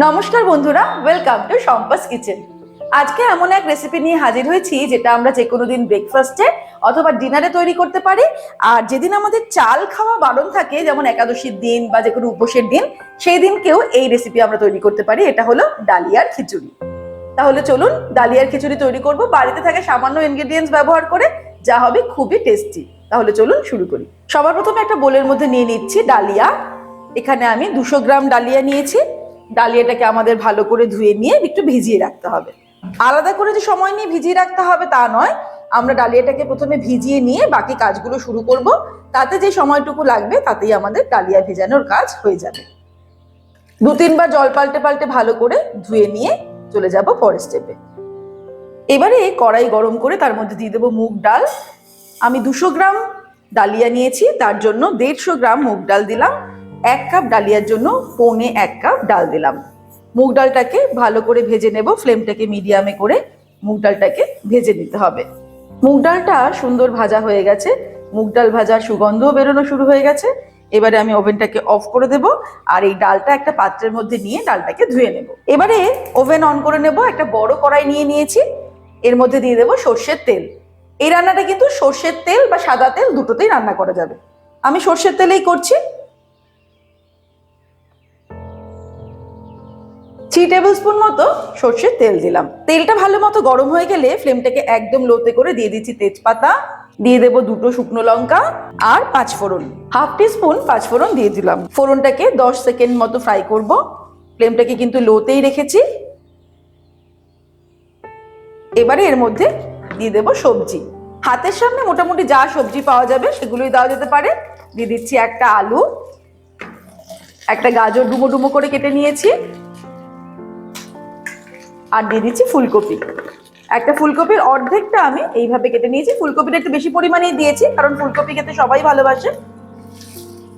নমস্কার বন্ধুরা, welcome to সম্পাস kitchen. আজকে এমন এক রেসিপি নিয়ে হাজির হয়েছি যেটা আমরা যে কোনো দিন ব্রেকফাস্টে অথবা ডিনারে তৈরি করতে পারি। আর যেদিন আমাদের চাল খাওয়া বারণ থাকে, যেমন একাদশীর দিন বা যে কোনো উপোসের দিন, সেই দিনকেও এই রেসিপি আমরা তৈরি করতে পারি। এটা হলো ডালিয়ার খিচুড়ি। তাহলে চলুন ডালিয়ার খিচুড়ি তৈরি করব বাড়িতে থাকা সামান্য ইনগ্রেডিয়েন্টস ব্যবহার করে, যা হবে খুবই টেস্টি। তাহলে চলুন শুরু করি। সবার প্রথমে একটা বোলের মধ্যে নিয়ে নিচ্ছি ডালিয়া। এখানে আমি 200 গ্রাম ডালিয়া নিয়েছি। ডালিয়াটাকে আমাদের ভালো করে ধুয়ে নিয়ে একটু ভিজিয়ে রাখতে হবে। আলাদা করে যে সময় নিয়ে ভিজিয়ে রাখতে হবে তা নয়, আমরা ডালিয়াটাকে প্রথমে ভিজিয়ে নিয়ে বাকি কাজগুলো শুরু করব। তাতে যে সময়টুকু লাগবে তাতেই আমাদের ডালিয়া ভেজানোর কাজ হয়ে যাবে। 2-3 বার জল পাল্টে পাল্টে ভালো করে ধুয়ে নিয়ে চলে যাব পরের স্টেপে। এবারে কড়াই গরম করে তার মধ্যে দিয়ে দেবো মুগ ডাল। আমি 200 গ্রাম ডালিয়া নিয়েছি, তার জন্য 150 গ্রাম মুগ ডাল দিলাম। 1 কাপ ডালিয়ার জন্য 1.25 কাপ ডাল দিলাম। মুগ ডালটাকে ভালো করে ভেজে নেব। ফ্লেমটাকে মিডিয়ামে করে মুগ ডালটাকে ভেজে নিতে হবে। মুগ ডালটা সুন্দর ভাজা হয়ে গেছে, মুগ ডাল ভাজার সুগন্ধও বেরোনো শুরু হয়ে গেছে। এবারে আমি ওভেনটাকে অফ করে দেব আর এই ডালটা একটা পাত্রের মধ্যে নিয়ে ডালটাকে ধুয়ে নেব। এবারে ওভেন অন করে নেব। একটা বড় কড়াই নিয়ে নিয়েছি, এর মধ্যে দিয়ে দেবো সর্ষের তেল। এই রান্নাটা কিন্তু সর্ষের তেল বা সাদা তেল দুটোতেই রান্না করা যাবে। আমি সর্ষের তেলেই করছি। 3 টেবিল স্পুন মতো সর্ষের তেল দিলাম। তেলটা ভালো মতো গরম হয়ে গেলে ফ্লেমটাকে একদম লোতে করে দিয়ে দিচ্ছি তেজপাতা, দিয়ে দেবো 2 শুকনো লঙ্কা আর 5 ফোড়ন। 1/2 টিস্পুন 5 ফোড়ন দিয়ে দিলাম। ফোড়নটাকে 10 সেকেন্ড মতো ফ্রাই করব। ফ্লেমটাকে কিন্তু লোতেই রেখেছি। এবারে এর মধ্যে দিয়ে দেবো সবজি। হাতের সামনে মোটামুটি যা সবজি পাওয়া যাবে সেগুলোই দেওয়া যেতে পারে। দিয়ে দিচ্ছি একটা আলু, একটা গাজর ডুমো ডুমো করে কেটে নিয়েছি, আর দিয়ে দিচ্ছি ফুলকপি। একটা ফুলকপির অর্ধেকটা আমি এইভাবে কেটে নিয়েছি। ফুলকপিটা একটু বেশি পরিমাণেই দিয়েছি কারণ ফুলকপি খেতে সবাই ভালোবাসে।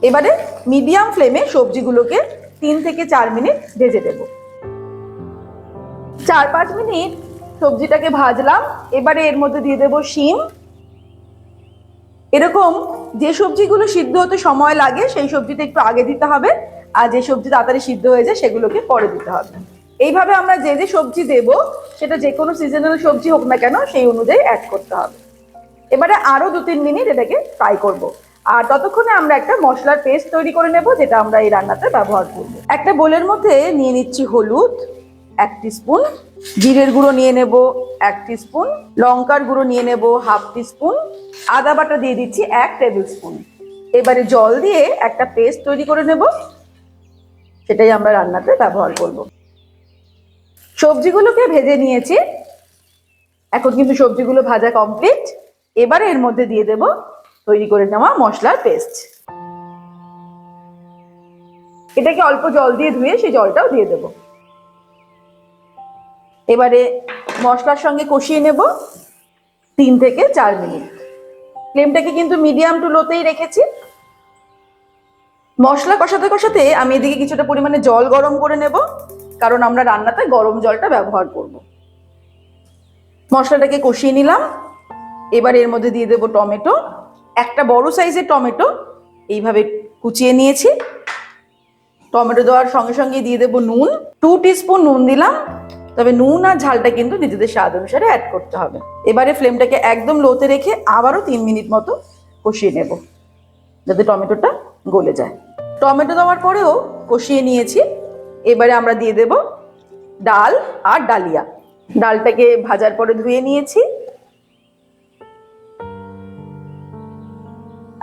এবারে মিডিয়াম ফ্লেমে সবজিগুলোকে 3 থেকে 4 মিনিট ভেজে দেব। 4-5 মিনিট সবজিটাকে ভাজলাম। এবারে এর মধ্যে দিয়ে দেবো শিম। এরকম যে সবজিগুলো সিদ্ধ হতে সময় লাগে সেই সবজিটা একটু আগে দিতে হবে, আর যে সবজি তাড়াতাড়ি সিদ্ধ হয়ে যায় সেগুলোকে পরে দিতে হবে। এইভাবে আমরা যে যে সবজি দেব সেটা যে কোনো সিজনাল সবজি হোক না কেন সেই অনুযায়ী অ্যাড করতে হবে। এবারে আরো 2-3 মিনিট এটাকে ফ্রাই করব। আর ততক্ষণে আমরা একটা মশলার পেস্ট তৈরি করে নেব যেটা আমরা এই রান্নাতে ব্যবহার করব। একটা বোলের মধ্যে নিয়ে নিচ্ছি হলুদ 1 টিস্পুন, জিরের গুঁড়ো নিয়ে নেব 1 টিস্পুন, লঙ্কার গুঁড়ো নিয়ে নেব 1/2 টিস্পুন, আদা বাটা দিয়ে দিচ্ছি 1 টেবিল স্পুন। এবারে জল দিয়ে একটা পেস্ট তৈরি করে নেব, সেটাই আমরা রান্নাতে ব্যবহার করব। সবজিগুলোকে ভেজে নিয়েছি, এখন কিন্তু সবজিগুলো ভাজা কমপ্লিট। এবারে এর মধ্যে দিয়ে দেব তৈরি করে নেওয়া মশলার পেস্ট। এটাকে অল্প জল দিয়ে ধুয়ে সেই জলটাও দিয়ে দেব। এবারে মশলার সঙ্গে কষিয়ে নেব 3 থেকে 4 মিনিট। ফ্লেমটাকে কিন্তু মিডিয়াম টু লোতেই রেখেছি। মশলা কষাতে কষাতে আমি এদিকে কিছুটা পরিমাণে জল গরম করে নেব, কারণ আমরা রান্নাতে গরম জলটা ব্যবহার করব। মশলাটাকে কষিয়ে নিলাম। এবার এর মধ্যে দিয়ে দেবো টমেটো। একটা বড় সাইজের টমেটো এইভাবে কুচিয়ে নিয়েছি। টমেটো দেওয়ার সঙ্গে সঙ্গে দিয়ে দেবো নুন। 2 টিস্পুন নুন দিলাম, তবে নুন আর ঝালটা কিন্তু নিজেদের স্বাদ অনুসারে অ্যাড করতে হবে। এবারে ফ্লেমটাকে একদম লোতে রেখে আবারও 3 মিনিট মতো কষিয়ে নেব যাতে টমেটোটা গলে যায়। টমেটো দেওয়ার পরেও কষিয়ে নিয়েছি। এবারে আমরা দিয়ে দেব ডাল আর ডালিয়া। ডালটাকে ভাজার পরে ধুয়ে নিয়েছি,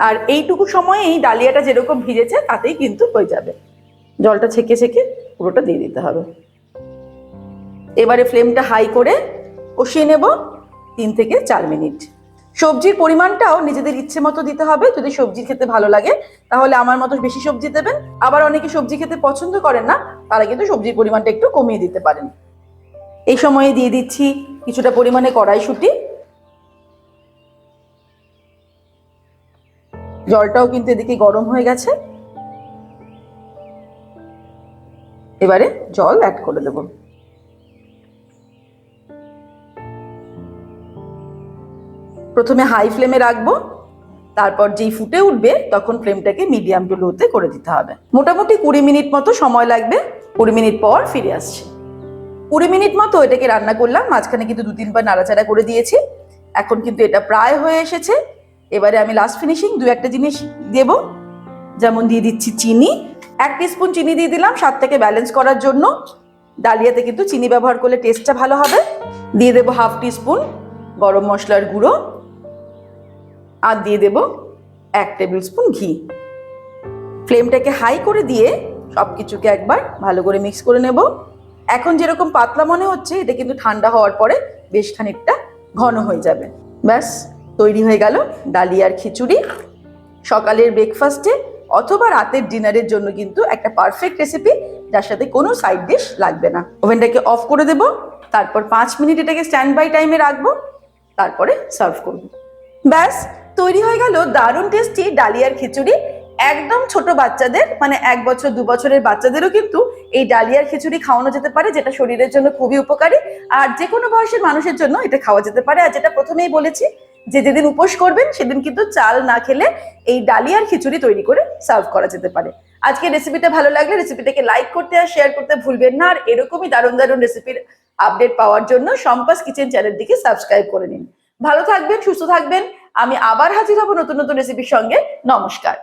আর এইটুকু সময়ে এই ডালিয়াটা যেরকম ভিজেছে তাতেই কিন্তু হয়ে যাবে। জলটা ছেঁকে ছেঁকে পুরোটা দিয়ে দিতে হবে। এবারে ফ্লেমটা হাই করে কষিয়ে নেব 3 থেকে 4 মিনিট। সবজির পরিমাণটাও নিজেদের ইচ্ছে মতো দিতে হবে। যদি সবজি খেতে ভালো লাগে তাহলে আমার মতো বেশি সবজি দেবেন, আবার অনেকে সবজি খেতে পছন্দ করেন না, তারা কিন্তু সবজির পরিমাণটা একটু কমিয়ে দিতে পারেন। এই সময়ে দিয়ে দিচ্ছি কিছুটা পরিমাণে কড়াইশুঁটি। জলটাও কিন্তু এদিকে গরম হয়ে গেছে। এবারে জল অ্যাড করে দেব। প্রথমে হাই ফ্লেমে রাখবো, তারপর যেই ফুটে উঠবে তখন ফ্লেমটাকে মিডিয়াম টু লোতে করে দিতে হবে। মোটামুটি 20 মিনিট মতো সময় লাগবে 20 মিনিট পর ফিরে আসছি। 20 মিনিট মতো এটাকে রান্না করলাম, মাঝখানে কিন্তু 2-3 বার নাড়াচাড়া করে দিয়েছি। এখন কিন্তু এটা প্রায় হয়ে এসেছে। এবারে আমি লাস্ট ফিনিশিং 2-1টা জিনিস দেব, যেমন দিয়ে দিচ্ছি চিনি। 1 টিস্পুন চিনি দিয়ে দিলাম স্বাদটাকে ব্যালেন্স করার জন্য। ডালিয়াতে কিন্তু চিনি ব্যবহার করলে টেস্টটা ভালো হবে। দিয়ে দেবো 1/2 টিস্পুন গরম মশলার গুঁড়ো, আর দিয়ে দেব 1 টেবিল স্পুন ঘি। ফ্লেমটাকে হাই করে দিয়ে সবকিছুকে একবার ভালো করে মিক্স করে নেব। এখন যেরকম পাতলা মনে হচ্ছে, এটা কিন্তু ঠান্ডা হওয়ার পরে বেশ খানিকটা ঘন হয়ে যাবে। ব্যাস তৈরি হয়ে গেল ডালিয়ার খিচুড়ি। সকালের ব্রেকফাস্টে অথবা রাতের ডিনারের জন্য কিন্তু একটা পারফেক্ট রেসিপি, যার সাথে কোনো সাইড ডিশ লাগবে না। ওভেনটাকে অফ করে দেব, তারপর 5 মিনিট এটাকে স্ট্যান্ড বাই টাইমে রাখবো, তারপরে সার্ভ করব। ব্যাস তৈরি হয়ে গেল দারুণ টেস্টি ডালিয়ার খিচুড়ি। একদম ছোট বাচ্চাদের, মানে 1 বছর 2 বছরের বাচ্চাদেরও কিন্তু এই ডালিয়ার খিচুড়ি খাওয়ানো যেতে পারে, যেটা শরীরের জন্য খুবই উপকারী। আর যে কোনো বয়সের মানুষের জন্য এটা খাওয়া যেতে পারে। আর যেটা প্রথমেই বলেছি, যে যেদিন উপোস করবেন সেদিন কিন্তু চাল না খেলে এই ডালিয়ার খিচুড়ি তৈরি করে সার্ভ করা যেতে পারে। আজকে রেসিপিটা ভালো লাগলে রেসিপিটাকে লাইক করতে আর শেয়ার করতে ভুলবেন না। আর এরকমই দারুণ দারুণ রেসিপির আপডেট পাওয়ার জন্য সম্পাস কিচেন চ্যানেলটিকে সাবস্ক্রাইব করে নিন। ভালো থাকবেন, সুস্থ থাকবেন। আমি আবার হাজির হব নতুন নতুন রেসিপির সঙ্গে। নমস্কার।